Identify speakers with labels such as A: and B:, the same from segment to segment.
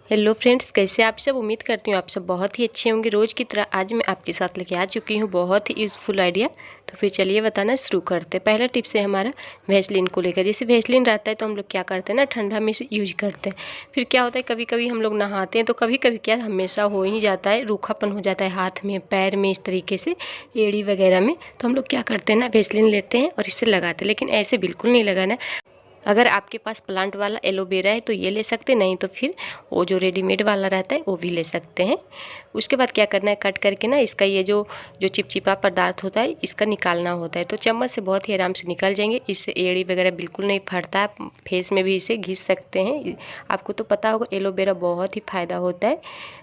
A: Hello friends, कैसे आप सब। उम्मीद करती हूँ आप सब बहुत ही अच्छे होंगे। रोज़ की तरह आज मैं आपके साथ लेके आ चुकी हूँ बहुत ही यूज़फुल आइडिया। तो फिर चलिए बताना शुरू करते हैं। पहला टिप्स है हमारा वैसलीन को लेकर। जैसे वैसलीन रहता है तो हम लोग क्या करते हैं ना, ठंडा में से यूज करते हैं। फिर क्या होता है, कभी कभी हम लोग नहाते हैं तो कभी कभी क्या हमेशा हो ही जाता है, रूखापन हो जाता है हाथ में, पैर में, इस तरीके से एड़ी वगैरह में। तो हम लोग क्या करते हैं ना, वैसलीन लेते हैं और इससे लगाते हैं। लेकिन ऐसे बिल्कुल नहीं लगाना। अगर आपके पास प्लांट वाला एलोवेरा है तो ये ले सकते हैं, नहीं तो फिर वो जो रेडीमेड वाला रहता है वो भी ले सकते हैं। उसके बाद क्या करना है, कट करके ना इसका ये जो चिपचिपा पदार्थ होता है इसका निकालना होता है। तो चम्मच से बहुत ही आराम से निकल जाएंगे। इससे एड़ी वगैरह बिल्कुल नहीं फटता है। फेस में भी इसे घिस सकते हैं। आपको तो पता होगा एलोवेरा बहुत ही फ़ायदा होता है।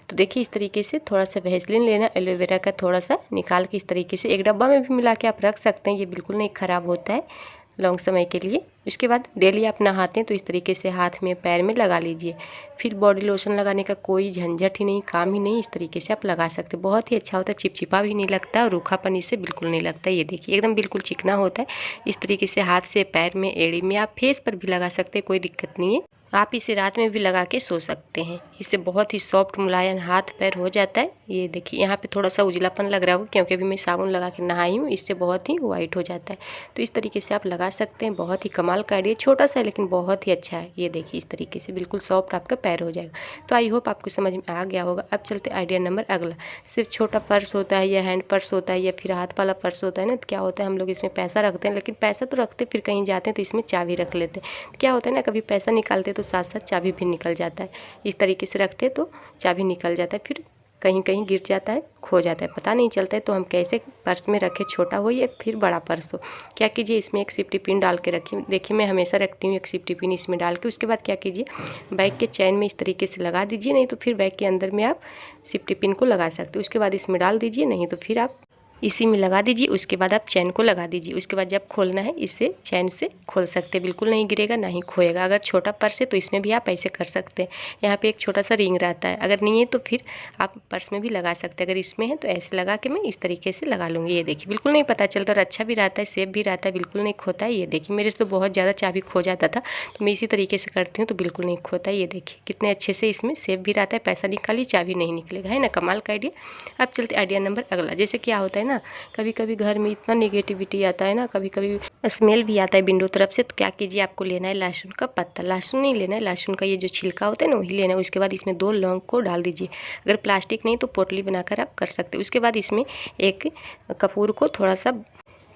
A: तो देखिए इस तरीके से थोड़ा सा वैसलीन लेना, एलोवेरा का थोड़ा सा निकाल के इस तरीके से एक डब्बा में भी मिला के आप रख सकते हैं। ये बिल्कुल नहीं ख़राब होता है लॉन्ग समय के लिए। उसके बाद डेली आप नहाते हैं तो इस तरीके से हाथ में, पैर में लगा लीजिए। फिर बॉडी लोशन लगाने का कोई झंझट ही नहीं, काम ही नहीं। इस तरीके से आप लगा सकते हैं। बहुत ही अच्छा होता है, चिपचिपा भी नहीं लगता और रूखापन इससे बिल्कुल नहीं लगता। ये देखिए एकदम बिल्कुल चिकना होता है। इस तरीके से हाथ से, पैर में, एड़ी में, आप फेस पर भी लगा सकते हैं, कोई दिक्कत नहीं है। आप इसे रात में भी लगा के सो सकते हैं। इससे बहुत ही सॉफ्ट मुलायम हाथ पैर हो जाता है। ये देखिए यहाँ पे थोड़ा सा उजलापन लग रहा होगा क्योंकि अभी मैं साबुन लगा के नहाई हूँ। इससे बहुत ही वाइट हो जाता है। तो इस तरीके से आप लगा सकते हैं। बहुत ही कमाल का आइडिया, छोटा सा है लेकिन बहुत ही अच्छा है। ये देखिए इस तरीके से बिल्कुल सॉफ्ट आपका पैर हो जाएगा। तो आई होप आपको समझ में आ गया होगा। अब चलते आइडिया नंबर अगला। सिर्फ छोटा पर्स होता है या हैंड पर्स होता है या फिर हाथ वाला पर्स होता है ना, तो क्या होता है हम लोग इसमें पैसा रखते हैं। लेकिन पैसा तो रखते, फिर कहीं जाते हैं तो इसमें चाबी रख लेते हैं। क्या होता है ना, कभी पैसा निकालते तो साथ साथ चाबी भी निकल जाता है। इस तरीके से रखते तो चाबी निकल जाता है, फिर कहीं कहीं गिर जाता है, खो जाता है, पता नहीं चलता है। तो हम कैसे पर्स में रखें, छोटा हो या फिर बड़ा पर्स हो। क्या कीजिए, इसमें एक सेफ्टी पिन डाल के रखिए। देखिए मैं हमेशा रखती हूँ एक सेफ्टी पिन इसमें डाल के। उसके बाद क्या कीजिए, बैग के चैन में इस तरीके से लगा दीजिए, नहीं तो फिर बैग के अंदर में आप सेफ्टी पिन को लगा सकते हो। उसके बाद इसमें डाल दीजिए, नहीं तो फिर आप इसी में लगा दीजिए। उसके बाद आप चैन को लगा दीजिए। उसके बाद जब खोलना है इसे चैन से खोल सकते हैं, बिल्कुल नहीं गिरेगा ना ही खोएगा। अगर छोटा पर्स है तो इसमें भी आप ऐसे कर सकते हैं। यहाँ पे एक छोटा सा रिंग रहता है, अगर नहीं है तो फिर आप पर्स में भी लगा सकते हैं। अगर इसमें है तो ऐसे लगा के मैं इस तरीके से लगा लूँगी। ये देखिए बिल्कुल नहीं पता चलता और अच्छा भी रहता है, सेफ भी रहता है, बिल्कुल नहीं खोता है। ये देखिए मेरे से तो बहुत ज़्यादा चाबी खो जाता था, तो मैं इसी तरीके से करती हूँ तो बिल्कुल नहीं खोता है। ये देखिए कितने अच्छे से इसमें सेफ भी रहता है, पैसा निकालिए चाबी नहीं निकलेगा, है ना। कमाल का आइडिया। अब चलते आइडिया नंबर अगला। जैसे क्या होता है ना, कभी कभी घर में इतना निगेटिविटी आता है ना, कभी कभी स्मेल भी आता है विंडो तरफ से। तो क्या कीजिए, आपको लेना है लहसुन का पत्ता। लहसुन नहीं लेना है, लहसुन का ये जो छिलका होता है ना वही लेना है। उसके बाद इसमें 2 लौंग को डाल दीजिए। अगर प्लास्टिक नहीं तो पोटली बनाकर आप कर सकते हैं। उसके बाद इसमें एक कपूर को थोड़ा सा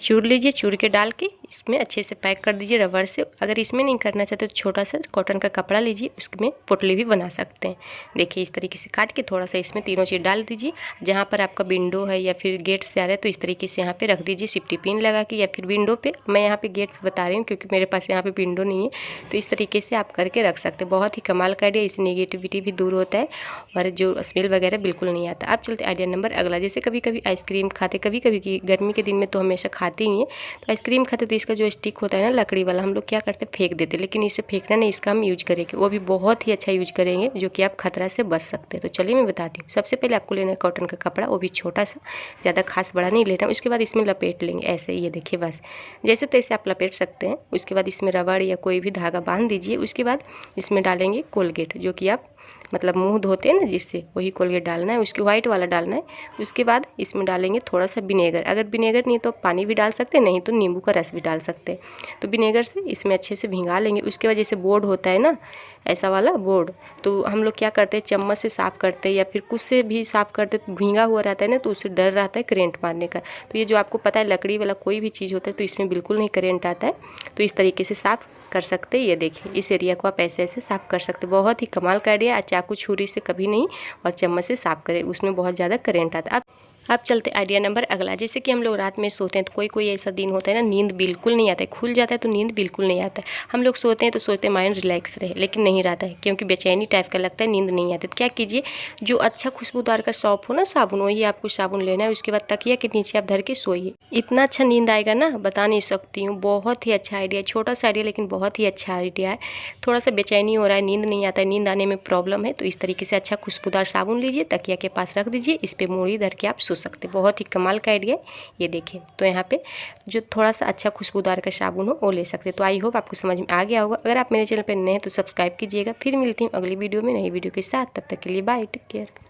A: चूर लीजिए। चूर के डाल के इसमें अच्छे से पैक कर दीजिए रबड़ से। अगर इसमें नहीं करना चाहते तो छोटा सा कॉटन का कपड़ा लीजिए, उसमें पोटली भी बना सकते हैं। देखिए इस तरीके से काट के थोड़ा सा इसमें तीनों चीज़ डाल दीजिए। जहाँ पर आपका विंडो है या फिर गेट से आ रहा है तो इस तरीके से यहाँ पे रख दीजिए सेफ्टी पिन लगा के, या फिर विंडो पे। मैं यहाँ पे गेट पे बता रही हूँ क्योंकि मेरे पास यहाँ पे विंडो नहीं है। तो इस तरीके से आप करके रख सकते हैं। बहुत ही कमाल का आइडिया, इससे नेगेटिविटी भी दूर होता है और जो स्मेल वगैरह बिल्कुल नहीं आता। अब चलते आइडिया नंबर अगला। जैसे कभी कभी आइसक्रीम खाते, कभी कभी गर्मी के दिन में तो हमेशा खाते ही हैं। तो आइसक्रीम खाते तो इसका जो स्टिक होता है ना लकड़ी वाला, हम लोग क्या करते हैं फेंक देते। लेकिन इसे फेंकना नहीं, इसका हम यूज करेंगे, वो भी बहुत ही अच्छा यूज करेंगे जो कि आप खतरा से बच सकते हैं। तो चलिए मैं बताती हूँ। सबसे पहले आपको लेना है कॉटन का कपड़ा, वो भी छोटा सा, ज़्यादा खास बड़ा नहीं लेना। उसके बाद इसमें लपेट लेंगे ऐसे। ये देखिए बस जैसे तैसे आप लपेट सकते हैं। उसके बाद इसमें रबड़ या कोई भी धागा बांध दीजिए। उसके बाद इसमें डालेंगे कोलगेट, जो कि आप मतलब मुंह धोते हैं ना जिससे, वही कोलगेट डालना है। उसके वाइट वाला डालना है। उसके बाद इसमें डालेंगे थोड़ा सा विनेगर। अगर विनेगर नहीं तो पानी भी डाल सकते हैं, नहीं तो नींबू का रस भी डाल सकते हैं। तो विनेगर से इसमें अच्छे से भिंगा लेंगे। उसके बाद जैसे बोर्ड होता है ना, ऐसा वाला बोर्ड, तो हम लोग क्या करते हैं चम्मच से साफ़ करते हैं या फिर कुछ से भी साफ़ करते, तो भींगा हुआ रहता है ना, तो उससे डर रहता है करेंट मारने का। तो ये जो आपको पता है लकड़ी वाला कोई भी चीज़ होता है तो इसमें बिल्कुल नहीं करेंट आता है। तो इस तरीके से साफ़ कर सकते हैं। ये देखिए इस एरिया को आप ऐसे ऐसे साफ़ कर सकते हैं। बहुत ही कमाल का आइडिया। चाकू छुरी से कभी नहीं, और चम्मच से साफ़ करें, उसमें बहुत ज़्यादा करेंट आता है। अब चलते आइडिया नंबर अगला। जैसे कि हम लोग रात में सोते हैं तो कोई कोई ऐसा दिन होता है ना, नींद बिल्कुल नहीं आता है, खुल जाता है तो नींद बिल्कुल नहीं आता है। हम लोग सोते हैं तो सोचते हैं माइंड रिलैक्स रहे, लेकिन नहीं रहता है क्योंकि बेचैनी टाइप का लगता है, नींद नहीं आती। तो क्या कीजिए, जो अच्छा खुशबूदार का सॉप हो ना साबुन, वही आपको साबुन लेना है। उसके बाद तकिया के नीचे आप धर के सोइए। इतना अच्छा नींद आएगा ना, बता नहीं सकती हूँ। बहुत ही अच्छा आइडिया, छोटा सा आइडिया लेकिन बहुत ही अच्छा आइडिया है। थोड़ा सा बेचैनी हो रहा है, नींद नहीं आता है, नींद आने में प्रॉब्लम है, तो इस तरीके से अच्छा खुशबूदार साबुन लीजिए, तकिया के पास रख दीजिए, इस पर मूड़ी धर के आप सो सकते। बहुत ही कमाल का आइडिया है ये देखिए। तो यहाँ पे जो थोड़ा सा अच्छा खुशबूदार का साबुन हो वो ले सकते। तो आई होप आपको समझ में आ गया होगा। अगर आप मेरे चैनल पर नए हैं तो सब्सक्राइब कीजिएगा। फिर मिलती हूँ अगली वीडियो में नई वीडियो के साथ। तब तक के लिए बाय, टेक केयर।